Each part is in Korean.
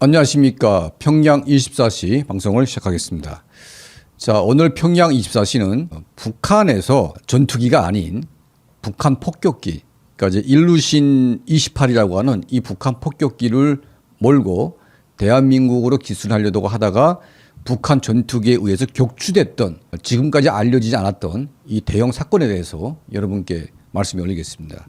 안녕하십니까. 평양 24시 방송을 시작하겠습니다. 자, 오늘 평양 24시는 북한에서 전투기가 아닌 북한 폭격기, 그러니까 이제 일루신 28이라고 하는 이 북한 폭격기를 몰고 대한민국으로 기술하려고 하다가 북한 전투기에 의해서 격추됐던, 지금까지 알려지지 않았던 이 대형 사건에 대해서 여러분께 말씀을 올리겠습니다.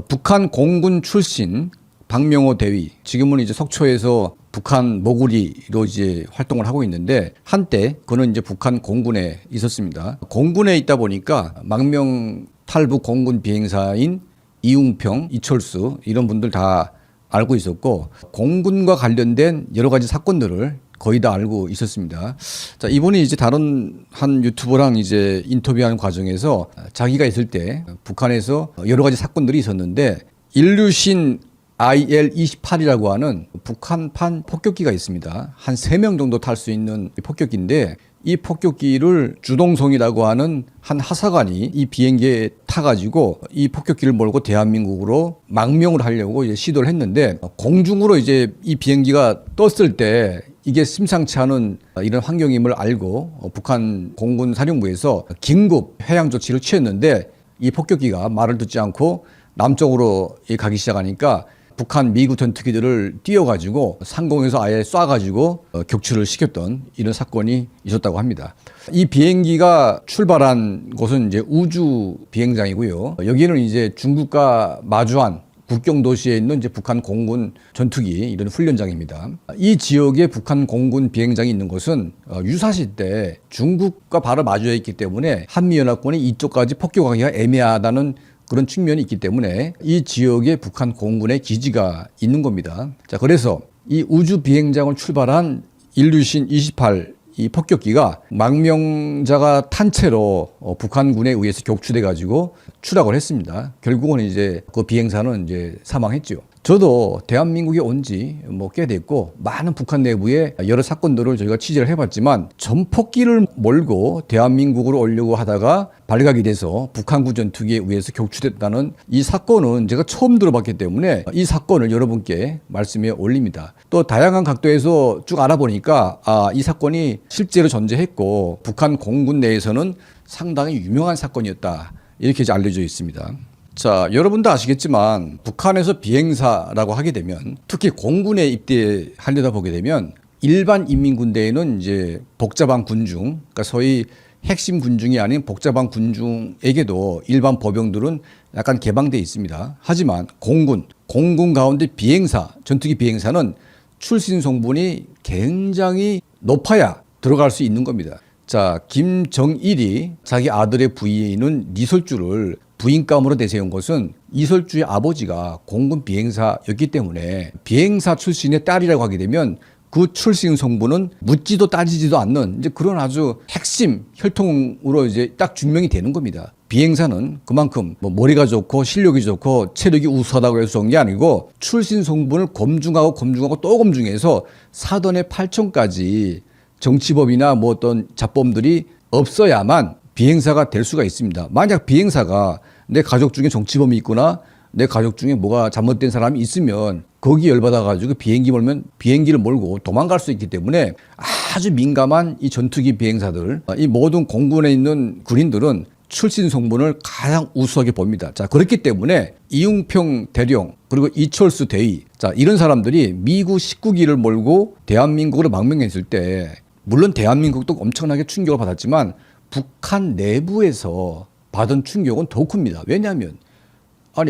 북한 공군 출신 박명호 대위, 지금은 이제 속초에서 북한 모구리로 이제 활동을 하고 있는데, 한때 그는 이제 북한 공군에 있었습니다. 공군에 있다 보니까 망명 탈북 공군 비행사인 이웅평, 이철수 이런 분들 다 알고 있었고, 공군과 관련된 여러 가지 사건들을 거의 다 알고 있었습니다. 자, 이분이 이제 다른 한 유튜버랑 이제 인터뷰하는 과정에서 자기가 있을 때 북한에서 여러 가지 사건들이 있었는데, 일류신 IL-28이라고 하는 북한판 폭격기가 있습니다. 한 3명 정도 탈 수 있는 폭격기인데, 이 폭격기를 주동성이라고 하는 한 하사관이 이 비행기에 타가지고 이 폭격기를 몰고 대한민국으로 망명을 하려고 이제 시도를 했는데, 공중으로 이제 이 비행기가 떴을 때 이게 심상치 않은 이런 환경임을 알고 북한 공군 사령부에서 긴급 해양 조치를 취했는데, 이 폭격기가 말을 듣지 않고 남쪽으로 가기 시작하니까 북한 미국 전투기들을 띄워가지고 상공에서 아예 쏴가지고 격추를 시켰던 이런 사건이 있었다고 합니다. 이 비행기가 출발한 곳은 이제 우주 비행장이고요. 여기는 이제 중국과 마주한 국경 도시에 있는 이제 북한 공군 전투기 이런 훈련장입니다. 이 지역에 북한 공군 비행장이 있는 곳은 유사시 때 중국과 바로 마주해 있기 때문에 한미연합군이 이쪽까지 폭격하기가 애매하다는 그런 측면이 있기 때문에 이 지역에 북한 공군의 기지가 있는 겁니다. 자, 그래서 이 우주 비행장을 출발한 일류신 28 이 폭격기가 망명자가 탄 채로 북한군에 의해서 격추돼 가지고 추락을 했습니다. 결국은 이제 그 비행사는 이제 사망했죠. 저도 대한민국에 온 지 뭐 꽤 됐고, 많은 북한 내부의 여러 사건들을 저희가 취재를 해봤지만, 전폭기를 몰고 대한민국으로 오려고 하다가 발각이 돼서 북한군 전투기에 의해서 격추됐다는 이 사건은 제가 처음 들어봤기 때문에 이 사건을 여러분께 말씀해 올립니다. 또 다양한 각도에서 쭉 알아보니까 이 사건이 실제로 존재했고 북한 공군 내에서는 상당히 유명한 사건이었다, 이렇게 이제 알려져 있습니다. 자, 여러분도 아시겠지만 북한에서 비행사라고 하게 되면, 특히 공군에 입대하려다 보게 되면 일반 인민군대에는 이제 복잡한 군중, 그러니까 소위 핵심 군중이 아닌 복잡한 군중에게도 일반 보병들은 약간 개방되어 있습니다. 하지만 공군 가운데 비행사, 전투기 비행사는 출신 성분이 굉장히 높아야 들어갈 수 있는 겁니다. 자, 김정일이 자기 아들의 부인은 이설주를 부인감으로 내세운 것은 이설주의 아버지가 공군 비행사였기 때문에, 비행사 출신의 딸이라고 하게 되면 그 출신 성분은 묻지도 따지지도 않는 이제 그런 아주 핵심 혈통으로 이제 딱 증명이 되는 겁니다. 비행사는 그만큼 뭐 머리가 좋고 실력이 좋고 체력이 우수하다고 해서 좋은 게 아니고, 출신 성분을 검증하고 또 검증해서 사돈의 8촌까지 정치범이나 뭐 어떤 잡범들이 없어야만 비행사가 될 수가 있습니다. 만약 비행사가 내 가족 중에 정치범이 있거나 내 가족 중에 뭐가 잘못된 사람이 있으면 거기 열받아가지고 비행기를 몰고 도망갈 수 있기 때문에, 아주 민감한 이 전투기 비행사들, 이 모든 공군에 있는 군인들은 출신 성분을 가장 우수하게 봅니다. 자, 그렇기 때문에 이웅평 대령 그리고 이철수 대위, 자, 이런 사람들이 미국 19기를 몰고 대한민국으로 망명했을 때, 물론 대한민국도 엄청나게 충격을 받았지만 북한 내부에서 받은 충격은 더 큽니다. 왜냐하면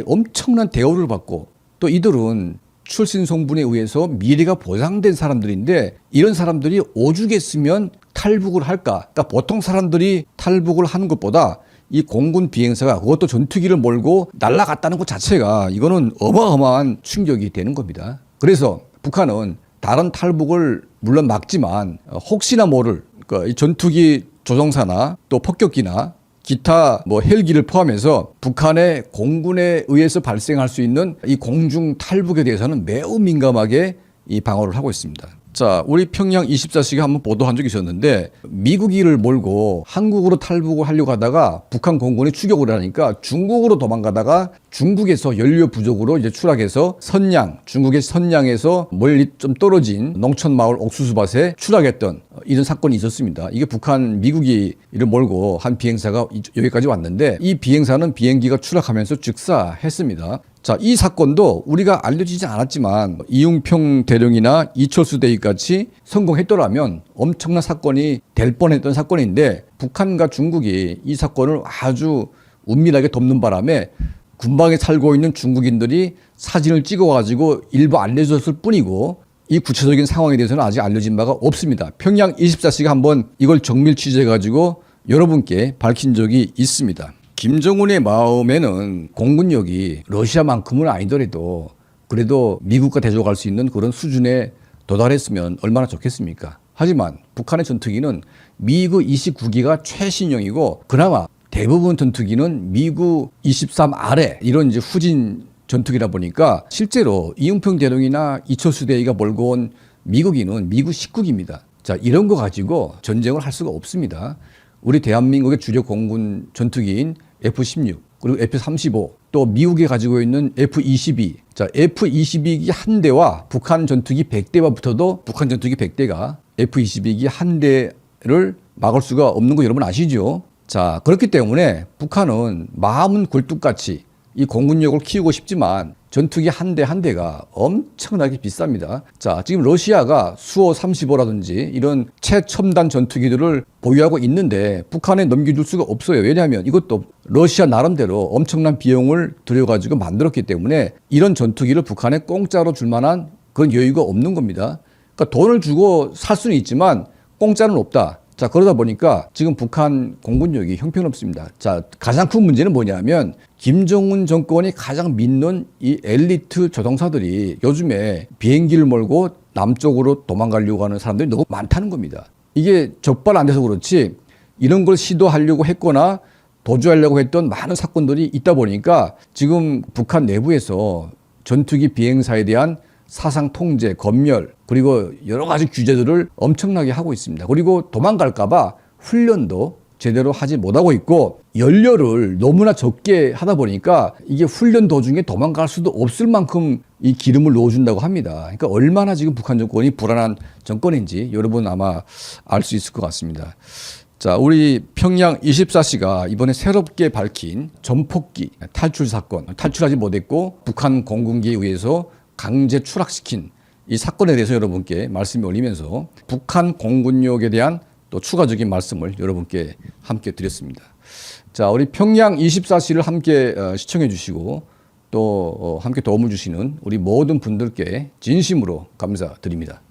엄청난 대우를 받고, 또 이들은 출신 성분에 의해서 미래가 보장된 사람들인데, 이런 사람들이 오죽했으면 탈북을 할까. 그러니까 보통 사람들이 탈북을 하는 것보다 이 공군 비행사가, 그것도 전투기를 몰고 날아갔다는 것 자체가 이거는 어마어마한 충격이 되는 겁니다. 그래서 북한은 다른 탈북을 물론 막지만 혹시나 모를 그러니까 이 전투기 조종사나 또 폭격기나 기타 뭐 헬기를 포함해서 북한의 공군에 의해서 발생할 수 있는 이 공중 탈북에 대해서는 매우 민감하게 이 방어를 하고 있습니다. 자, 우리 평양 24시가 한번 보도한 적이 있었는데 미국이를 몰고 한국으로 탈북을 하려고 하다가 북한 공군이 추격을 하니까 중국으로 도망가다가 중국에서 연료 부족으로 이제 추락해서 선양, 중국의 선양에서 멀리 좀 떨어진 농촌 마을 옥수수밭에 추락했던 이런 사건이 있었습니다. 이게 북한 미국이 이를 몰고 한 비행사가 여기까지 왔는데 이 비행사는 비행기가 추락하면서 즉사했습니다. 자, 이 사건도 우리가 알려지지 않았지만 이웅평 대령이나 이철수 대위 같이 성공했더라면 엄청난 사건이 될 뻔했던 사건인데 북한과 중국이 이 사건을 아주 은밀하게 돕는 바람에 군방에 살고 있는 중국인들이 사진을 찍어가지고 일부 알려줬을 뿐이고 이 구체적인 상황에 대해서는 아직 알려진 바가 없습니다. 평양 24시가 한번 이걸 정밀 취재해가지고 여러분께 밝힌 적이 있습니다. 김정은의 마음에는 공군력이 러시아만큼은 아니더라도 그래도 미국과 대조할 수 있는 그런 수준에 도달했으면 얼마나 좋겠습니까? 하지만 북한의 전투기는 미그 29기가 최신형이고 그나마 대부분 전투기는 미그 23 아래 이런 이제 후진 전투기다 보니까 실제로 이웅평 대령이나 이철수 대위가 몰고 온 미국기는 미그 19기입니다. 자, 이런 거 가지고 전쟁을 할 수가 없습니다. 우리 대한민국의 주력 공군 전투기인 F-16 그리고 F-35 또 미국이 가지고 있는 F-22 자 F-22기 한 대와 북한 전투기 100대와 붙어도 북한 전투기 100대가 F-22기 한 대를 막을 수가 없는 거 여러분 아시죠? 자 그렇기 때문에 북한은 마음은 굴뚝같이 이 공군력을 키우고 싶지만 전투기 한 대 한 대가 엄청나게 비쌉니다. 자, 지금 러시아가 수호 35라든지 이런 최첨단 전투기들을 보유하고 있는데 북한에 넘겨줄 수가 없어요. 왜냐하면 이것도 러시아 나름대로 엄청난 비용을 들여가지고 만들었기 때문에 이런 전투기를 북한에 공짜로 줄 만한 그런 여유가 없는 겁니다. 그러니까 돈을 주고 살 수는 있지만 공짜는 없다. 자, 그러다 보니까 지금 북한 공군력이 형편없습니다. 자, 가장 큰 문제는 뭐냐면 김정은 정권이 가장 믿는 이 엘리트 조종사들이 요즘에 비행기를 몰고 남쪽으로 도망가려고 하는 사람들이 너무 많다는 겁니다. 이게 적발 안 돼서 그렇지 이런 걸 시도하려고 했거나 도주하려고 했던 많은 사건들이 있다 보니까 지금 북한 내부에서 전투기 비행사에 대한 사상 통제, 검열 그리고 여러 가지 규제들을 엄청나게 하고 있습니다. 그리고 도망갈까봐 훈련도 제대로 하지 못하고 있고 연료를 너무나 적게 하다 보니까 이게 훈련 도중에 도망갈 수도 없을 만큼 이 기름을 넣어준다고 합니다. 그러니까 얼마나 지금 북한 정권이 불안한 정권인지 여러분 아마 알 수 있을 것 같습니다. 자, 우리 평양 24시가 이번에 새롭게 밝힌 전폭기 탈출 사건, 탈출하지 못했고 북한 공군기에 의해서 강제 추락시킨 이 사건에 대해서 여러분께 말씀을 올리면서 북한 공군력에 대한 또 추가적인 말씀을 여러분께 함께 드렸습니다. 자, 우리 평양 24시를 함께 시청해 주시고 또 함께 도움을 주시는 우리 모든 분들께 진심으로 감사드립니다.